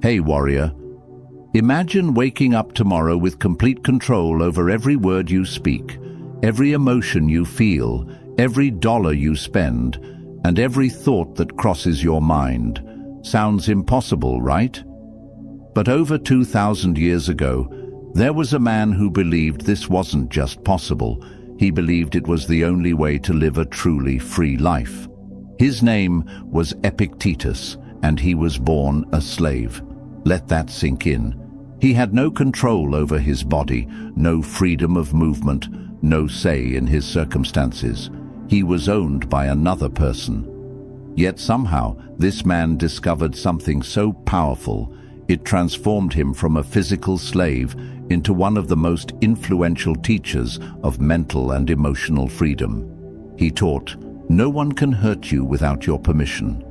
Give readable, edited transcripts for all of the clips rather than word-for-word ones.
Hey warrior, imagine waking up tomorrow with complete control over every word you speak, every emotion you feel, every dollar you spend, and every thought that crosses your mind. Sounds impossible, right? But over 2,000 years ago, there was a man who believed this wasn't just possible. He believed it was the only way to live a truly free life. His name was Epictetus, and he was born a slave. Let that sink in. He had no control over his body, no freedom of movement, no say in his circumstances. He was owned by another person. Yet somehow, this man discovered something so powerful, it transformed him from a physical slave into one of the most influential teachers of mental and emotional freedom. He taught, "No one can hurt you without your permission."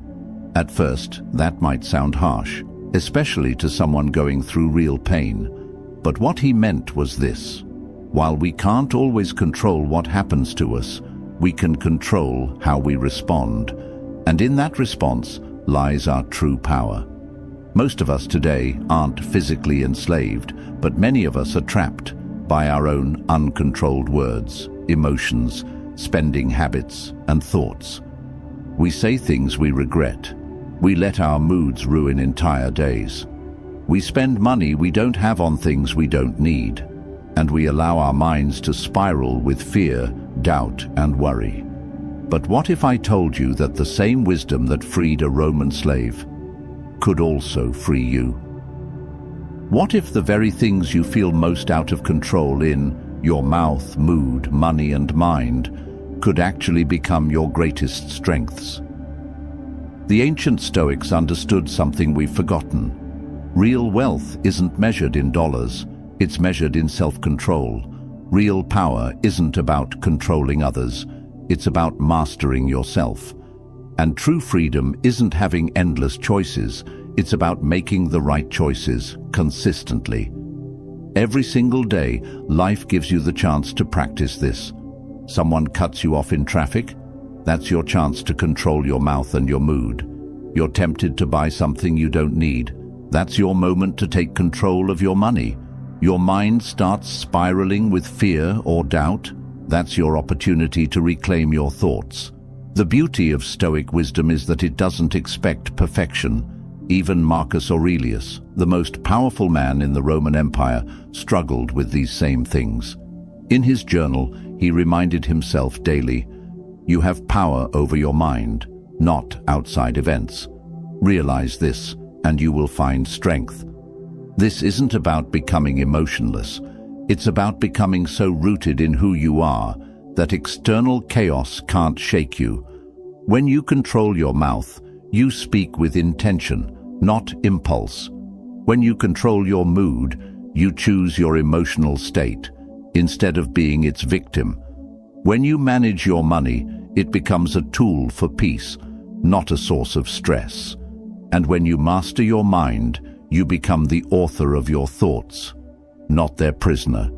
At first, that might sound harsh, especially to someone going through real pain. But what he meant was this: while we can't always control what happens to us, we can control how we respond. And in that response lies our true power. Most of us today aren't physically enslaved, but many of us are trapped by our own uncontrolled words, emotions, spending habits, and thoughts. We say things we regret. We let our moods ruin entire days. We spend money we don't have on things we don't need. And we allow our minds to spiral with fear, doubt, and worry. But what if I told you that the same wisdom that freed a Roman slave could also free you? What if the very things you feel most out of control in, your mouth, mood, money, and mind, could actually become your greatest strengths? The ancient Stoics understood something we've forgotten. Real wealth isn't measured in dollars, it's measured in self-control. Real power isn't about controlling others, it's about mastering yourself. And true freedom isn't having endless choices, it's about making the right choices consistently. Every single day, life gives you the chance to practice this. Someone cuts you off in traffic? That's your chance to control your mouth and your mood. You're tempted to buy something you don't need. That's your moment to take control of your money. Your mind starts spiraling with fear or doubt. That's your opportunity to reclaim your thoughts. The beauty of Stoic wisdom is that it doesn't expect perfection. Even Marcus Aurelius, the most powerful man in the Roman Empire, struggled with these same things. In his journal, he reminded himself daily, "You have power over your mind, not outside events. Realize this, and you will find strength." This isn't about becoming emotionless. It's about becoming so rooted in who you are that external chaos can't shake you. When you control your mouth, you speak with intention, not impulse. When you control your mood, you choose your emotional state instead of being its victim. When you manage your money, it becomes a tool for peace, not a source of stress. And when you master your mind, you become the author of your thoughts, not their prisoner.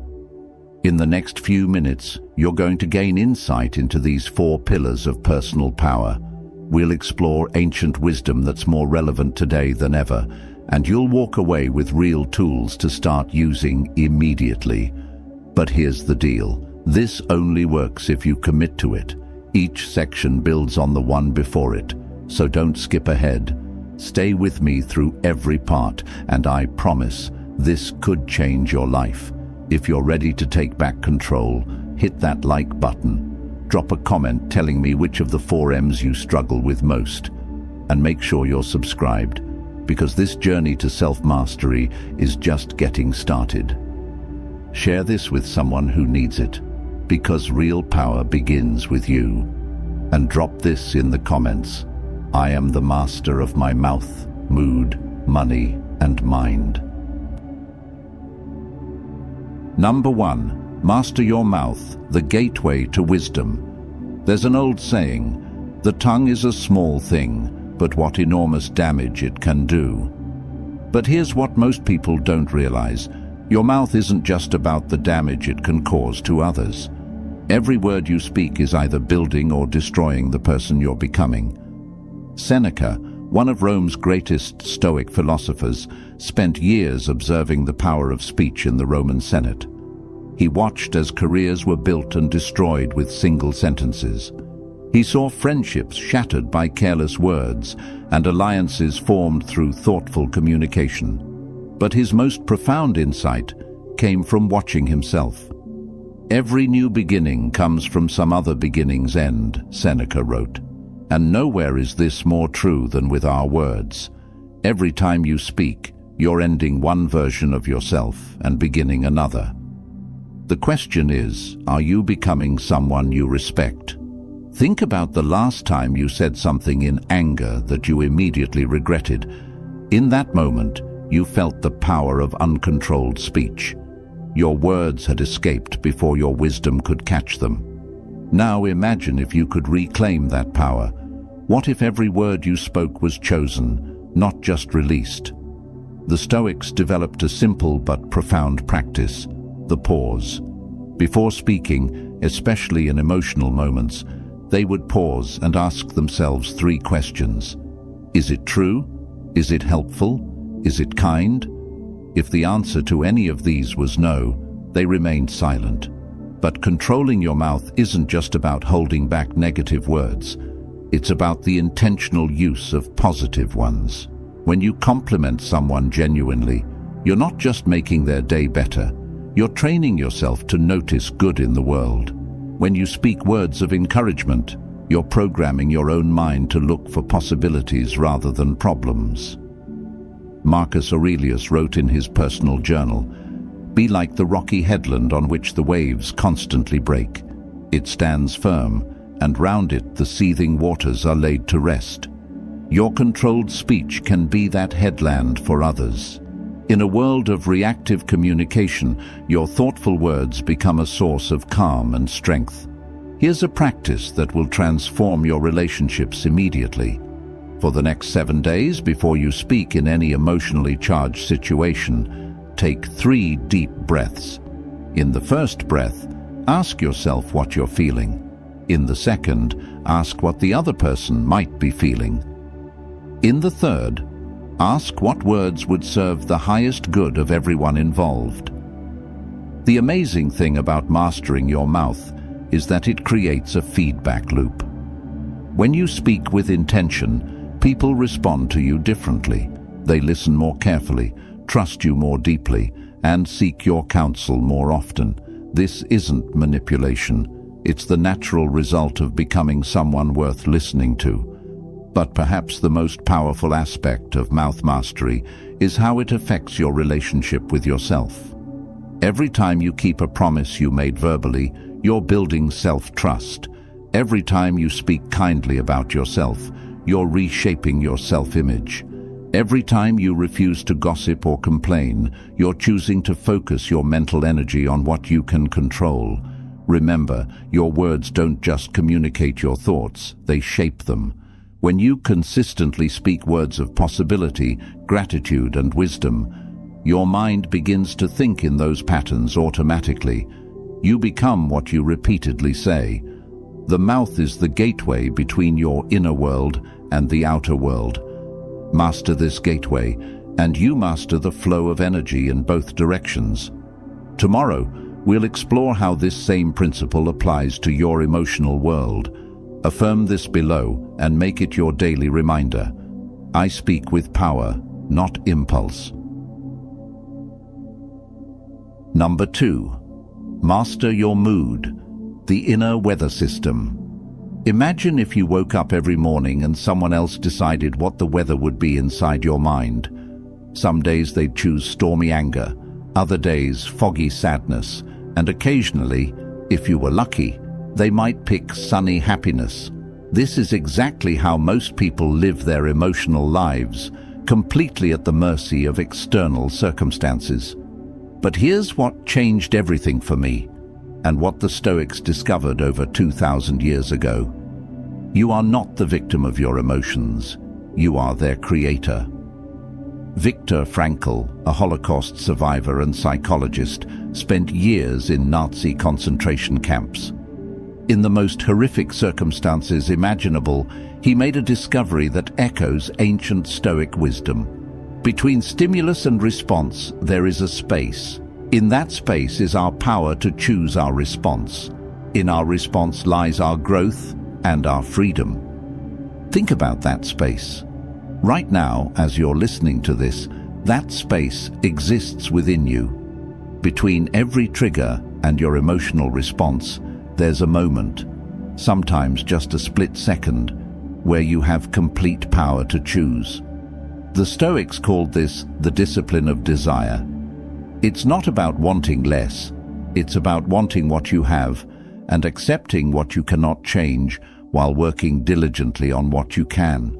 In the next few minutes, you're going to gain insight into these 4 pillars of personal power. We'll explore ancient wisdom that's more relevant today than ever, and you'll walk away with real tools to start using immediately. But here's the deal. This only works if you commit to it. Each section builds on the one before it, so don't skip ahead. Stay with me through every part, and I promise this could change your life. If you're ready to take back control, hit that like button. Drop a comment telling me which of the 4 M's you struggle with most. And make sure you're subscribed, because this journey to self-mastery is just getting started. Share this with someone who needs it, because real power begins with you. And drop this in the comments: I am the master of my mouth, mood, money, and mind. Number 1. Master your mouth, the gateway to wisdom. There's an old saying, the tongue is a small thing, but what enormous damage it can do. But here's what most people don't realize. Your mouth isn't just about the damage it can cause to others. Every word you speak is either building or destroying the person you're becoming. Seneca, one of Rome's greatest Stoic philosophers, spent years observing the power of speech in the Roman Senate. He watched as careers were built and destroyed with single sentences. He saw friendships shattered by careless words and alliances formed through thoughtful communication. But his most profound insight came from watching himself. "Every new beginning comes from some other beginning's end," Seneca wrote. And nowhere is this more true than with our words. Every time you speak, you're ending one version of yourself and beginning another. The question is, are you becoming someone you respect? Think about the last time you said something in anger that you immediately regretted. In that moment, you felt the power of uncontrolled speech. Your words had escaped before your wisdom could catch them. Now imagine if you could reclaim that power. What if every word you spoke was chosen, not just released? The Stoics developed a simple but profound practice: the pause. Before speaking, especially in emotional moments, they would pause and ask themselves 3 questions. Is it true? Is it helpful? Is it kind? If the answer to any of these was no, they remained silent. But controlling your mouth isn't just about holding back negative words. It's about the intentional use of positive ones. When you compliment someone genuinely, you're not just making their day better. You're training yourself to notice good in the world. When you speak words of encouragement, you're programming your own mind to look for possibilities rather than problems. Marcus Aurelius wrote in his personal journal, "Be like the rocky headland on which the waves constantly break. It stands firm, and round it the seething waters are laid to rest." Your controlled speech can be that headland for others. In a world of reactive communication, your thoughtful words become a source of calm and strength. Here's a practice that will transform your relationships immediately. For the next 7 days, before you speak in any emotionally charged situation, take 3 deep breaths. In the first breath, ask yourself what you're feeling. In the second, ask what the other person might be feeling. In the third, ask what words would serve the highest good of everyone involved. The amazing thing about mastering your mouth is that it creates a feedback loop. When you speak with intention, people respond to you differently. They listen more carefully, trust you more deeply, and seek your counsel more often. This isn't manipulation. It's the natural result of becoming someone worth listening to. But perhaps the most powerful aspect of mouth mastery is how it affects your relationship with yourself. Every time you keep a promise you made verbally, you're building self-trust. Every time you speak kindly about yourself, you're reshaping your self-image. Every time you refuse to gossip or complain, you're choosing to focus your mental energy on what you can control. Remember, your words don't just communicate your thoughts, they shape them. When you consistently speak words of possibility, gratitude, and wisdom, your mind begins to think in those patterns automatically. You become what you repeatedly say. The mouth is the gateway between your inner world and the outer world. Master this gateway, and you master the flow of energy in both directions. Tomorrow, we'll explore how this same principle applies to your emotional world. Affirm this below and make it your daily reminder. I speak with power, not impulse. Number 2. Master your mood, the inner weather system. Imagine if you woke up every morning and someone else decided what the weather would be inside your mind. Some days they'd choose stormy anger, other days foggy sadness, and occasionally, if you were lucky, they might pick sunny happiness. This is exactly how most people live their emotional lives, completely at the mercy of external circumstances. But here's what changed everything for me, and what the Stoics discovered over 2,000 years ago. You are not the victim of your emotions, you are their creator. Viktor Frankl, a Holocaust survivor and psychologist, spent years in Nazi concentration camps. In the most horrific circumstances imaginable, he made a discovery that echoes ancient Stoic wisdom. Between stimulus and response, there is a space. In that space is our power to choose our response. In our response lies our growth and our freedom. Think about that space. Right now, as you're listening to this, that space exists within you. Between every trigger and your emotional response, there's a moment, sometimes just a split second, where you have complete power to choose. The Stoics called this the discipline of desire. It's not about wanting less, it's about wanting what you have and accepting what you cannot change while working diligently on what you can.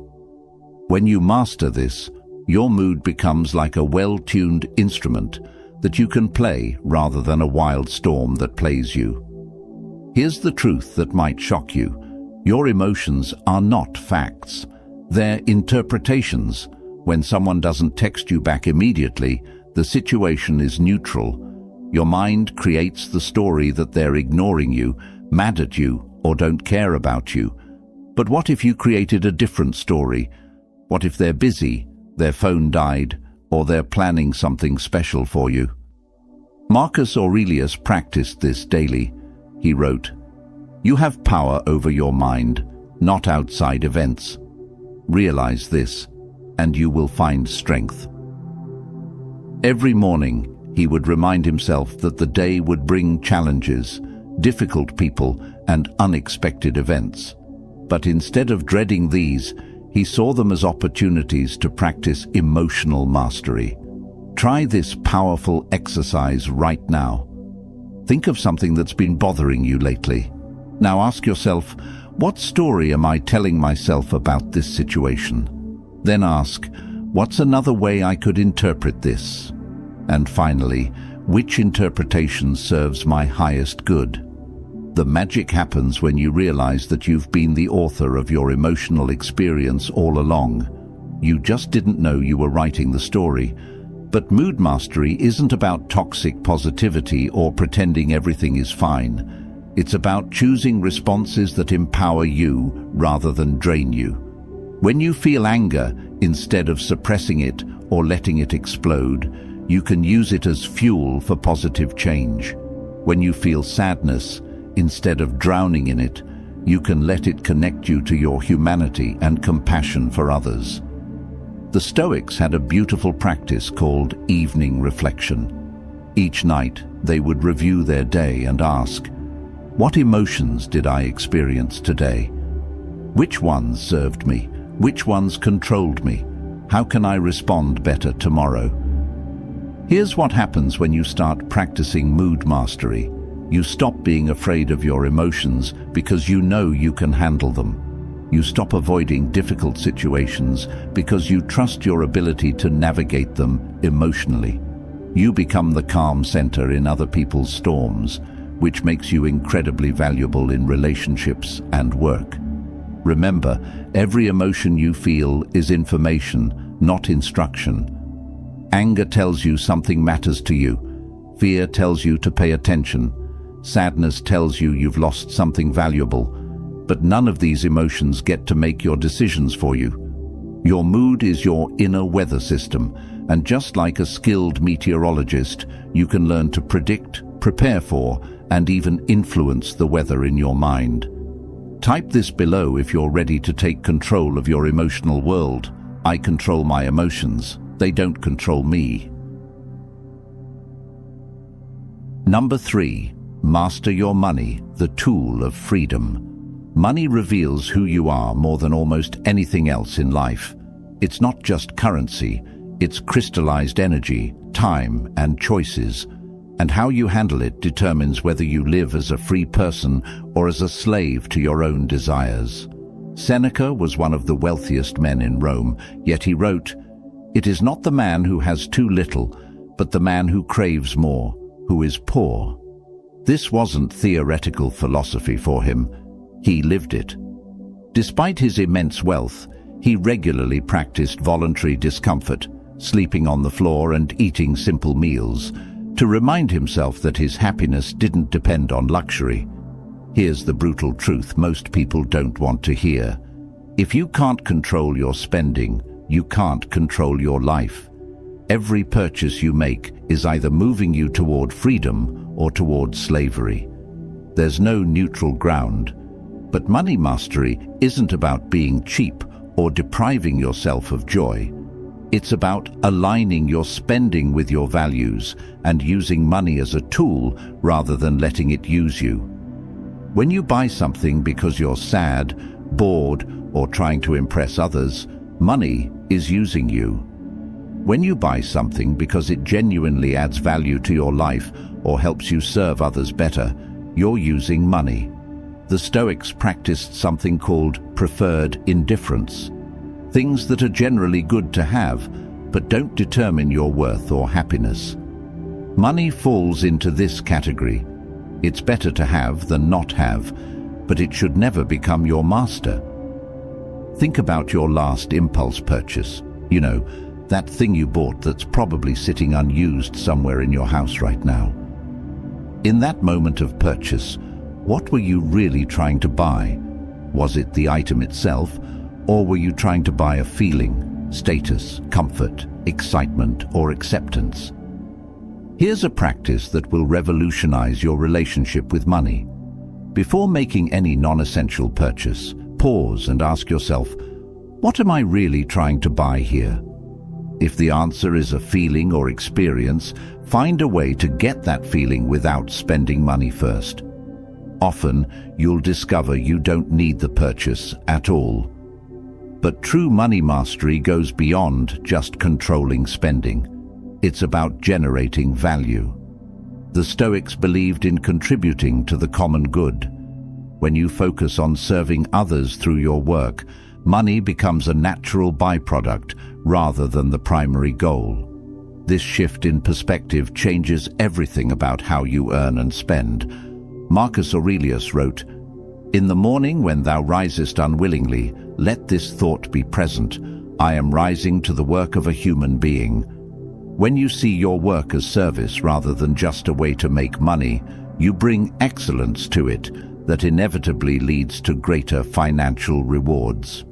When you master this, your mood becomes like a well-tuned instrument that you can play rather than a wild storm that plays you. Here's the truth that might shock you. Your emotions are not facts. They're interpretations. When someone doesn't text you back immediately, the situation is neutral. Your mind creates the story that they're ignoring you, mad at you, or don't care about you. But what if you created a different story? What if they're busy, their phone died, or they're planning something special for you? Marcus Aurelius practiced this daily. He wrote, "You have power over your mind, not outside events. Realize this, and you will find strength." Every morning, he would remind himself that the day would bring challenges, difficult people, and unexpected events. But instead of dreading these, he saw them as opportunities to practice emotional mastery. Try this powerful exercise right now. Think of something that's been bothering you lately. Now ask yourself, what story am I telling myself about this situation? Then ask, what's another way I could interpret this? And finally, which interpretation serves my highest good? The magic happens when you realize that you've been the author of your emotional experience all along. You just didn't know you were writing the story. But mood mastery isn't about toxic positivity or pretending everything is fine. It's about choosing responses that empower you rather than drain you. When you feel anger, instead of suppressing it or letting it explode, you can use it as fuel for positive change. When you feel sadness, instead of drowning in it, you can let it connect you to your humanity and compassion for others. The Stoics had a beautiful practice called evening reflection. Each night, they would review their day and ask, what emotions did I experience today? Which ones served me? Which ones controlled me? How can I respond better tomorrow? Here's what happens when you start practicing mood mastery. You stop being afraid of your emotions because you know you can handle them. You stop avoiding difficult situations because you trust your ability to navigate them emotionally. You become the calm center in other people's storms, which makes you incredibly valuable in relationships and work. Remember, every emotion you feel is information, not instruction. Anger tells you something matters to you. Fear tells you to pay attention. Sadness tells you you've lost something valuable. But none of these emotions get to make your decisions for you. Your mood is your inner weather system, and just like a skilled meteorologist, you can learn to predict, prepare for, and even influence the weather in your mind. Type this below if you're ready to take control of your emotional world. I control my emotions. They don't control me. Number 3. Master your money, the tool of freedom. Money reveals who you are more than almost anything else in life. It's not just currency, it's crystallized energy, time, and choices. And how you handle it determines whether you live as a free person or as a slave to your own desires. Seneca was one of the wealthiest men in Rome, yet he wrote, "It is not the man who has too little, but the man who craves more, who is poor." This wasn't theoretical philosophy for him. He lived it. Despite his immense wealth, he regularly practiced voluntary discomfort, sleeping on the floor and eating simple meals, to remind himself that his happiness didn't depend on luxury. Here's the brutal truth most people don't want to hear. If you can't control your spending, you can't control your life. Every purchase you make is either moving you toward freedom or toward slavery. There's no neutral ground. But money mastery isn't about being cheap or depriving yourself of joy. It's about aligning your spending with your values and using money as a tool rather than letting it use you. When you buy something because you're sad, bored, or trying to impress others, money is using you. When you buy something because it genuinely adds value to your life or helps you serve others better, you're using money. The Stoics practiced something called preferred indifference. Things that are generally good to have, but don't determine your worth or happiness. Money falls into this category. It's better to have than not have, but it should never become your master. Think about your last impulse purchase. You know, that thing you bought that's probably sitting unused somewhere in your house right now. In that moment of purchase, what were you really trying to buy? Was it the item itself, or were you trying to buy a feeling, status, comfort, excitement, or acceptance? Here's a practice that will revolutionize your relationship with money. Before making any non-essential purchase, pause and ask yourself, what am I really trying to buy here? If the answer is a feeling or experience, find a way to get that feeling without spending money first. Often, you'll discover you don't need the purchase at all. But true money mastery goes beyond just controlling spending. It's about generating value. The Stoics believed in contributing to the common good. When you focus on serving others through your work, money becomes a natural byproduct rather than the primary goal. This shift in perspective changes everything about how you earn and spend. Marcus Aurelius wrote, "In the morning when thou risest unwillingly, let this thought be present, I am rising to the work of a human being." When you see your work as service rather than just a way to make money, you bring excellence to it that inevitably leads to greater financial rewards.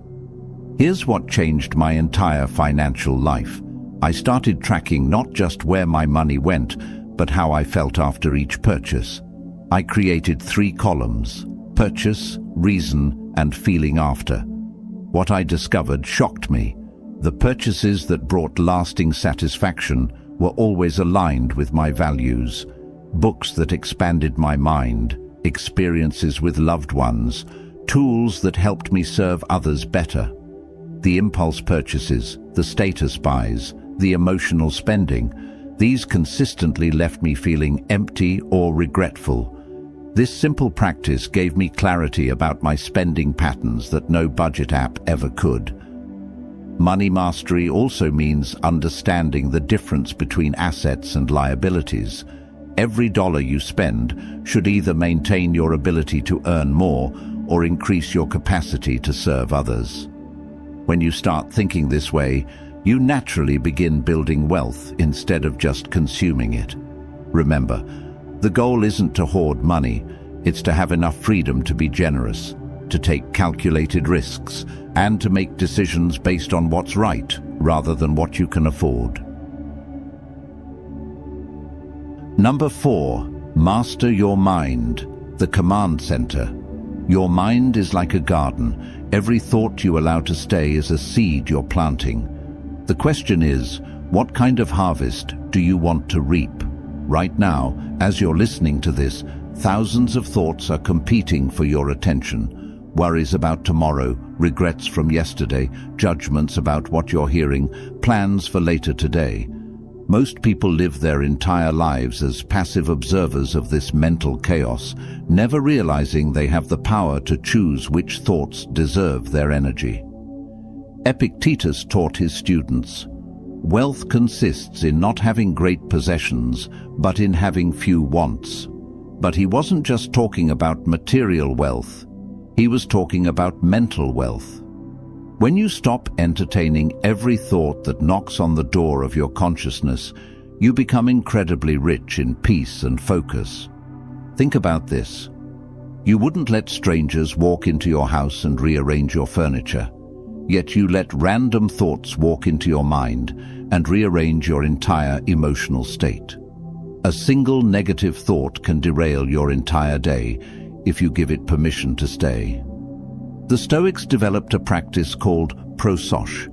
Here's what changed my entire financial life. I started tracking not just where my money went, but how I felt after each purchase. I created 3 columns: purchase, reason, and feeling after. What I discovered shocked me. The purchases that brought lasting satisfaction were always aligned with my values. Books that expanded my mind, experiences with loved ones, tools that helped me serve others better. The impulse purchases, the status buys, the emotional spending, these consistently left me feeling empty or regretful. This simple practice gave me clarity about my spending patterns that no budget app ever could. Money mastery also means understanding the difference between assets and liabilities. Every dollar you spend should either maintain your ability to earn more or increase your capacity to serve others. When you start thinking this way, you naturally begin building wealth instead of just consuming it. Remember, the goal isn't to hoard money, it's to have enough freedom to be generous, to take calculated risks, and to make decisions based on what's right rather than what you can afford. Number 4, master your mind, the command center. Your mind is like a garden. Every thought you allow to stay is a seed you're planting. The question is, what kind of harvest do you want to reap? Right now, as you're listening to this, thousands of thoughts are competing for your attention. Worries about tomorrow, regrets from yesterday, judgments about what you're hearing, plans for later today. Most people live their entire lives as passive observers of this mental chaos, never realizing they have the power to choose which thoughts deserve their energy. Epictetus taught his students, "Wealth consists in not having great possessions, but in having few wants." But he wasn't just talking about material wealth. He was talking about mental wealth. When you stop entertaining every thought that knocks on the door of your consciousness, you become incredibly rich in peace and focus. Think about this. You wouldn't let strangers walk into your house and rearrange your furniture, yet you let random thoughts walk into your mind and rearrange your entire emotional state. A single negative thought can derail your entire day if you give it permission to stay. The Stoics developed a practice called prososh,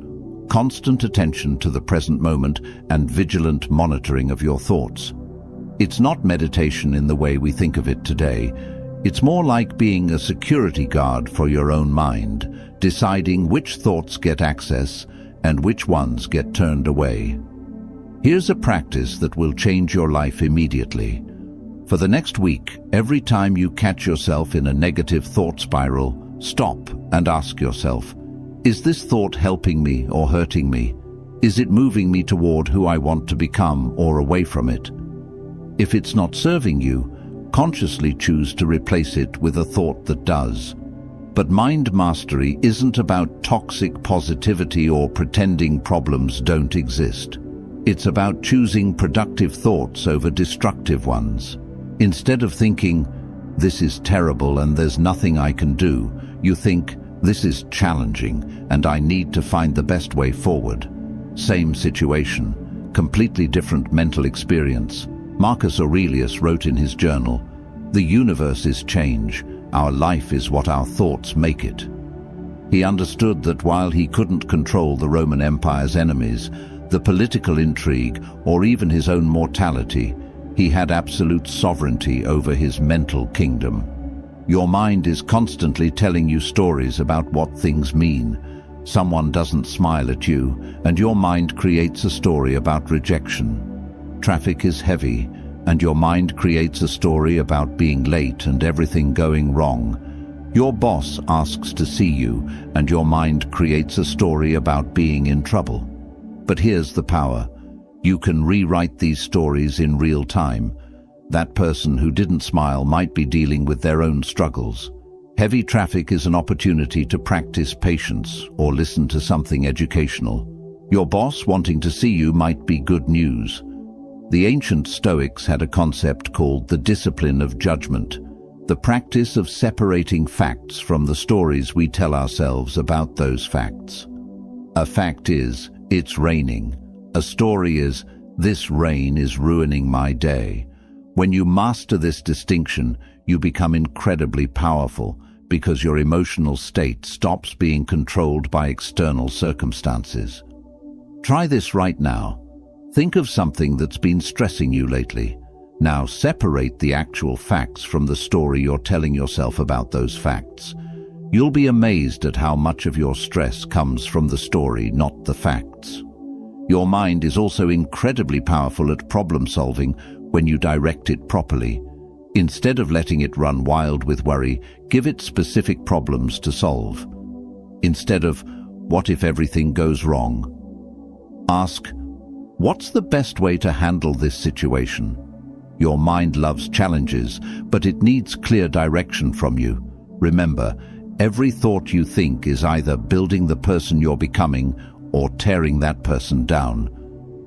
constant attention to the present moment and vigilant monitoring of your thoughts. It's not meditation in the way we think of it today. It's more like being a security guard for your own mind, deciding which thoughts get access and which ones get turned away. Here's a practice that will change your life immediately. For the next week, every time you catch yourself in a negative thought spiral, stop and ask yourself, is this thought helping me or hurting me? Is it moving me toward who I want to become or away from it? If it's not serving you, consciously choose to replace it with a thought that does. But mind mastery isn't about toxic positivity or pretending problems don't exist. It's about choosing productive thoughts over destructive ones. Instead of thinking, this is terrible and there's nothing I can do, you think, this is challenging and I need to find the best way forward. Same situation, completely different mental experience. Marcus Aurelius wrote in his journal, "The universe is change, our life is what our thoughts make it." He understood that while he couldn't control the Roman Empire's enemies, the political intrigue, or even his own mortality, he had absolute sovereignty over his mental kingdom. Your mind is constantly telling you stories about what things mean. Someone doesn't smile at you, and your mind creates a story about rejection. Traffic is heavy, and your mind creates a story about being late and everything going wrong. Your boss asks to see you, and your mind creates a story about being in trouble. But here's the power. You can rewrite these stories in real time. That person who didn't smile might be dealing with their own struggles. Heavy traffic is an opportunity to practice patience or listen to something educational. Your boss wanting to see you might be good news. The ancient Stoics had a concept called the discipline of judgment, the practice of separating facts from the stories we tell ourselves about those facts. A fact is, it's raining. A story is, this rain is ruining my day. When you master this distinction, you become incredibly powerful because your emotional state stops being controlled by external circumstances. Try this right now. Think of something that's been stressing you lately. Now separate the actual facts from the story you're telling yourself about those facts. You'll be amazed at how much of your stress comes from the story, not the facts. Your mind is also incredibly powerful at problem solving when you direct it properly. Instead of letting it run wild with worry, give it specific problems to solve. Instead of, what if everything goes wrong? Ask, what's the best way to handle this situation? Your mind loves challenges, but it needs clear direction from you. Remember, every thought you think is either building the person you're becoming or tearing that person down.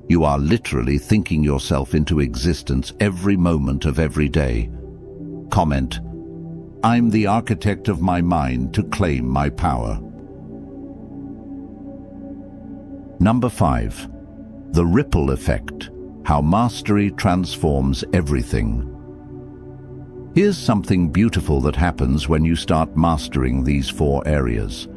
You are literally thinking yourself into existence every moment of every day. Comment, I'm the architect of my mind to claim my power. Number 5. The ripple effect. How mastery transforms everything. Here's something beautiful that happens when you start mastering these 4 areas.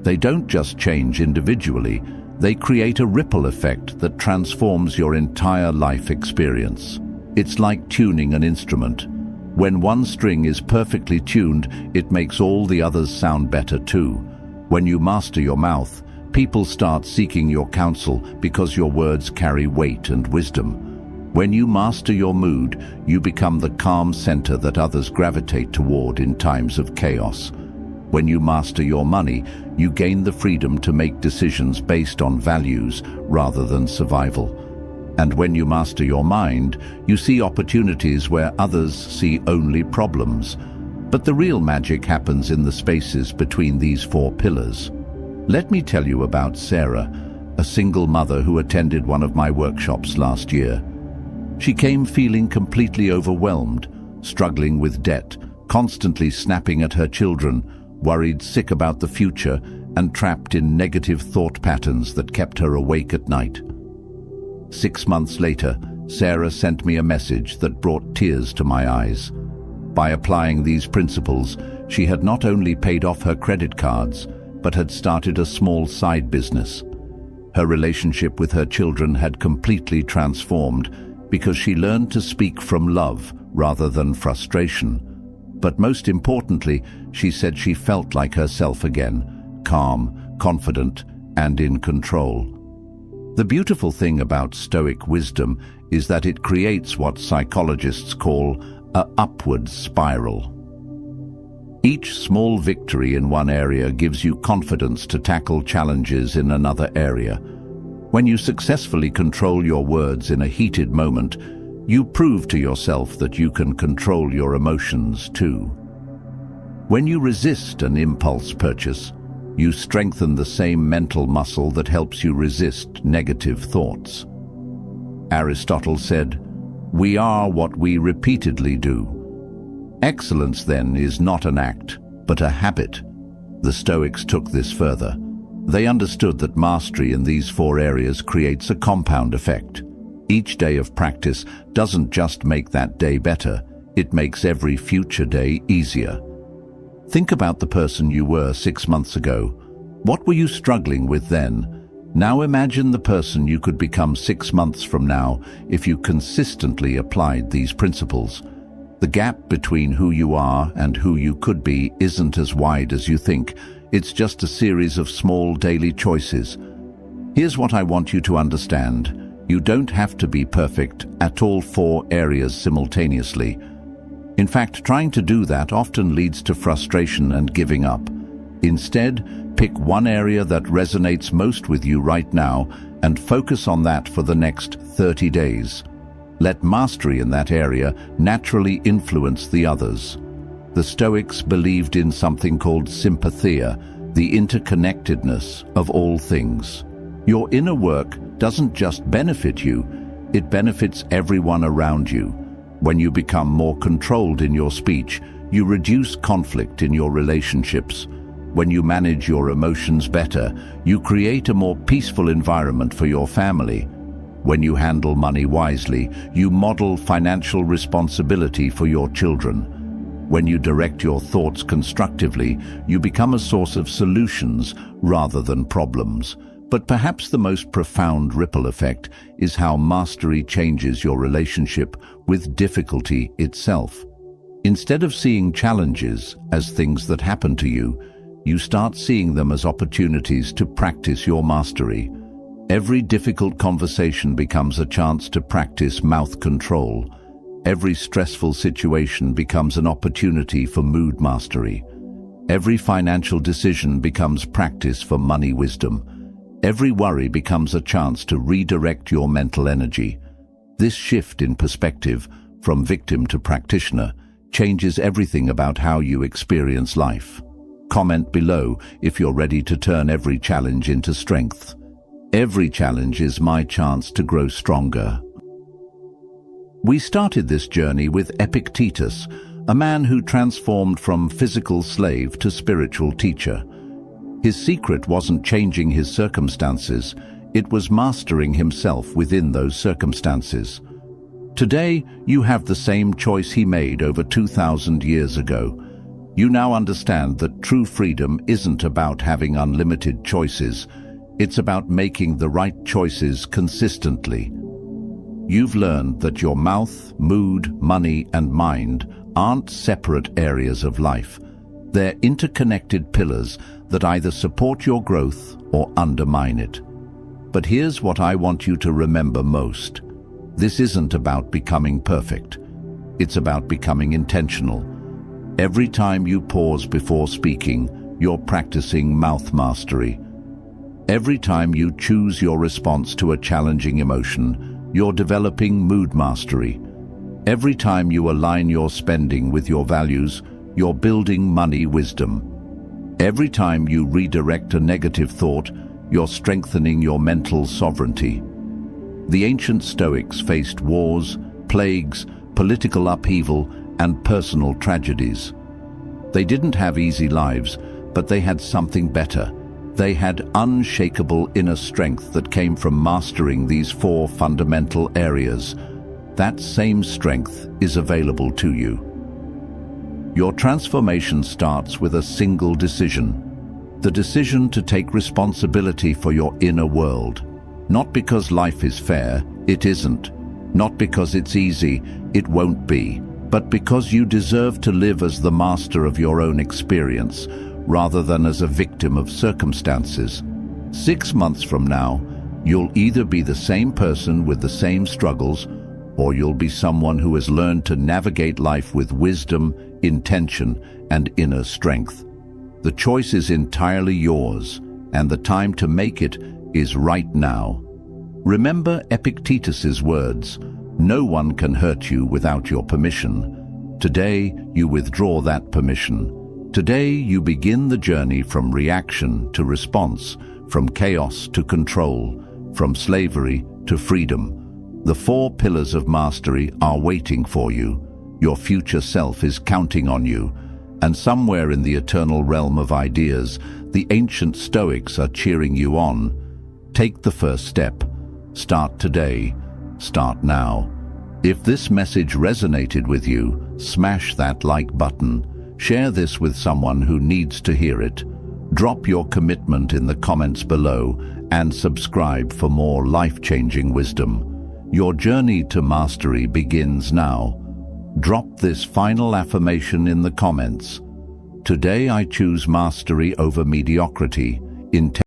They don't just change individually, they create a ripple effect that transforms your entire life experience. It's like tuning an instrument. When one string is perfectly tuned, it makes all the others sound better too. When you master your mouth, people start seeking your counsel because your words carry weight and wisdom. When you master your mood, you become the calm center that others gravitate toward in times of chaos. When you master your money, you gain the freedom to make decisions based on values rather than survival. And when you master your mind, you see opportunities where others see only problems. But the real magic happens in the spaces between these 4 pillars. Let me tell you about Sarah, a single mother who attended one of my workshops last year. She came feeling completely overwhelmed, struggling with debt, constantly snapping at her children, worried sick about the future, and trapped in negative thought patterns that kept her awake at night. 6 months later, Sarah sent me a message that brought tears to my eyes. By applying these principles, she had not only paid off her credit cards, but had started a small side business. Her relationship with her children had completely transformed because she learned to speak from love rather than frustration. But most importantly, she said she felt like herself again, calm, confident, and in control. The beautiful thing about Stoic wisdom is that it creates what psychologists call an upward spiral. Each small victory in one area gives you confidence to tackle challenges in another area. When you successfully control your words in a heated moment, you prove to yourself that you can control your emotions too. When you resist an impulse purchase, you strengthen the same mental muscle that helps you resist negative thoughts. Aristotle said, "We are what we repeatedly do." Excellence, then, is not an act, but a habit. The Stoics took this further. They understood that mastery in these 4 areas creates a compound effect. Each day of practice doesn't just make that day better, it makes every future day easier. Think about the person you were 6 months ago. What were you struggling with then? Now imagine the person you could become 6 months from now if you consistently applied these principles. The gap between who you are and who you could be isn't as wide as you think. It's just a series of small daily choices. Here's what I want you to understand. You don't have to be perfect at all 4 areas simultaneously. In fact, trying to do that often leads to frustration and giving up. Instead, pick one area that resonates most with you right now and focus on that for the next 30 days. Let mastery in that area naturally influence the others. The Stoics believed in something called sympathia, the interconnectedness of all things. Your inner work doesn't just benefit you, it benefits everyone around you. When you become more controlled in your speech, you reduce conflict in your relationships. When you manage your emotions better, you create a more peaceful environment for your family. When you handle money wisely, you model financial responsibility for your children. When you direct your thoughts constructively, you become a source of solutions rather than problems. But perhaps the most profound ripple effect is how mastery changes your relationship with difficulty itself. Instead of seeing challenges as things that happen to you, you start seeing them as opportunities to practice your mastery. Every difficult conversation becomes a chance to practice mouth control. Every stressful situation becomes an opportunity for mood mastery. Every financial decision becomes practice for money wisdom. Every worry becomes a chance to redirect your mental energy. This shift in perspective, from victim to practitioner, changes everything about how you experience life. Comment below if you're ready to turn every challenge into strength. Every challenge is my chance to grow stronger. We started this journey with Epictetus, a man who transformed from physical slave to spiritual teacher. His secret wasn't changing his circumstances, it was mastering himself within those circumstances. Today, you have the same choice he made over 2,000 years ago. You now understand that true freedom isn't about having unlimited choices. It's about making the right choices consistently. You've learned that your mouth, mood, money, and mind aren't separate areas of life. They're interconnected pillars that either support your growth or undermine it. But here's what I want you to remember most. This isn't about becoming perfect. It's about becoming intentional. Every time you pause before speaking, you're practicing mouth mastery. Every time you choose your response to a challenging emotion, you're developing mood mastery. Every time you align your spending with your values, you're building money wisdom. Every time you redirect a negative thought, you're strengthening your mental sovereignty. The ancient Stoics faced wars, plagues, political upheaval, and personal tragedies. They didn't have easy lives, but they had something better. They had unshakable inner strength that came from mastering these 4 fundamental areas. That same strength is available to you. Your transformation starts with a single decision. The decision to take responsibility for your inner world. Not because life is fair, it isn't. Not because it's easy, it won't be. But because you deserve to live as the master of your own experience, rather than as a victim of circumstances. 6 months from now, you'll either be the same person with the same struggles, or you'll be someone who has learned to navigate life with wisdom, intention, and inner strength. The choice is entirely yours, and the time to make it is right now. Remember Epictetus's words, "No one can hurt you without your permission." Today, you withdraw that permission. Today, you begin the journey from reaction to response, from chaos to control, from slavery to freedom. The 4 pillars of mastery are waiting for you. Your future self is counting on you. And somewhere in the eternal realm of ideas, the ancient Stoics are cheering you on. Take the first step. Start today. Start now. If this message resonated with you, smash that like button. Share this with someone who needs to hear it. Drop your commitment in the comments below and subscribe for more life-changing wisdom. Your journey to mastery begins now. Drop this final affirmation in the comments. Today I choose mastery over mediocrity.